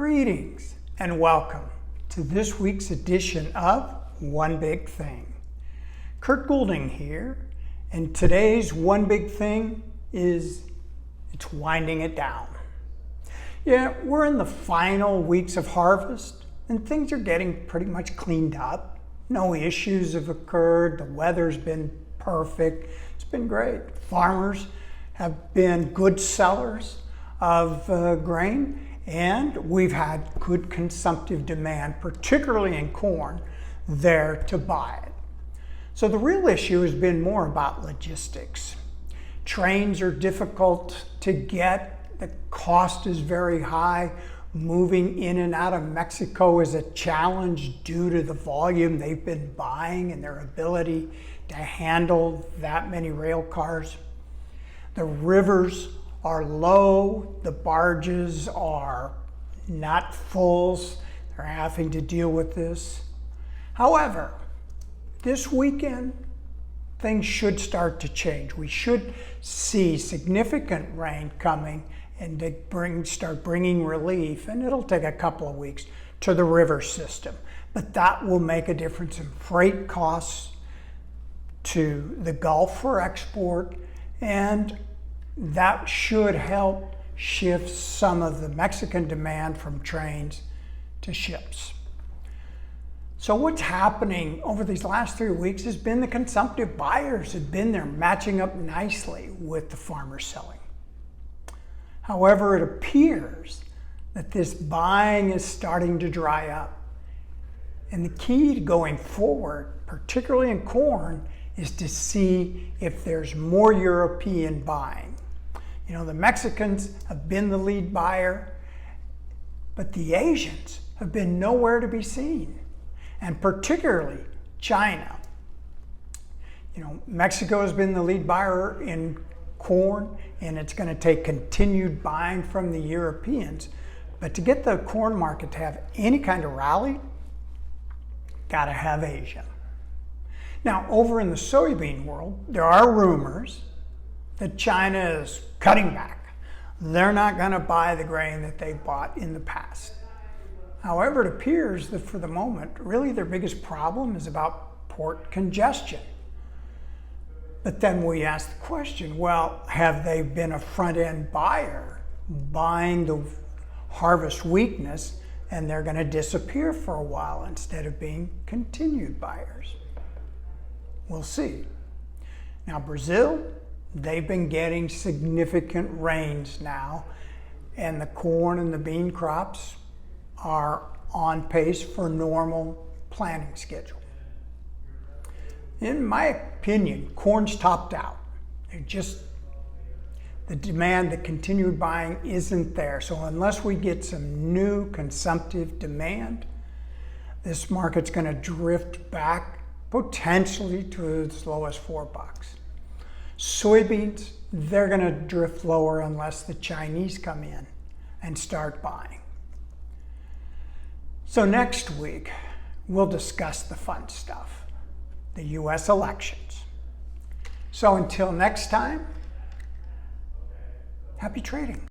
Greetings and welcome to this week's edition of One Big Thing. Kurt Goulding here, and today's One Big Thing is it's winding it down. Yeah, we're in the final weeks of harvest and things are getting pretty much cleaned up. No issues have occurred. The weather's been perfect. It's been great. Farmers have been good sellers of grain, and we've had good consumptive demand, particularly in corn, there to buy it. So the real issue has been more about logistics. Trains are difficult to get. The cost is very high. Moving in and out of Mexico is a challenge due to the volume they've been buying and their ability to handle that many rail cars. The rivers are low, the barges are not full, they're having to deal with this. However, this weekend, things should start to change. We should see significant rain coming and to start bringing relief, and it'll take a couple of weeks, to the river system. But that will make a difference in freight costs to the Gulf for export, and that should help shift some of the Mexican demand from trains to ships. So what's happening over these last 3 weeks has been the consumptive buyers have been there matching up nicely with the farmers selling. However, it appears that this buying is starting to dry up. And the key to going forward, particularly in corn, is to see if there's more European buying. You know, the Mexicans have been the lead buyer, but the Asians have been nowhere to be seen, and particularly China. You know, Mexico has been the lead buyer in corn, and it's going to take continued buying from the Europeans. But to get the corn market to have any kind of rally, got to have Asia. Now, over in the soybean world, there are rumors that China is cutting back. They're not going to buy the grain that they bought in the past. However, it appears that for the moment, really their biggest problem is about port congestion. But then we ask the question, well, have they been a front-end buyer buying the harvest weakness, and they're going to disappear for a while instead of being continued buyers? We'll see. Now, Brazil, they've been getting significant rains now, and the corn and the bean crops are on pace for normal planting schedule. In my opinion, corn's topped out. The demand, the continued buying isn't there. So unless we get some new consumptive demand, this market's going to drift back potentially to as low as $4. Soybeans, they're going to drift lower unless the Chinese come in and start buying. So next week, we'll discuss the fun stuff, the US elections. So until next time, happy trading.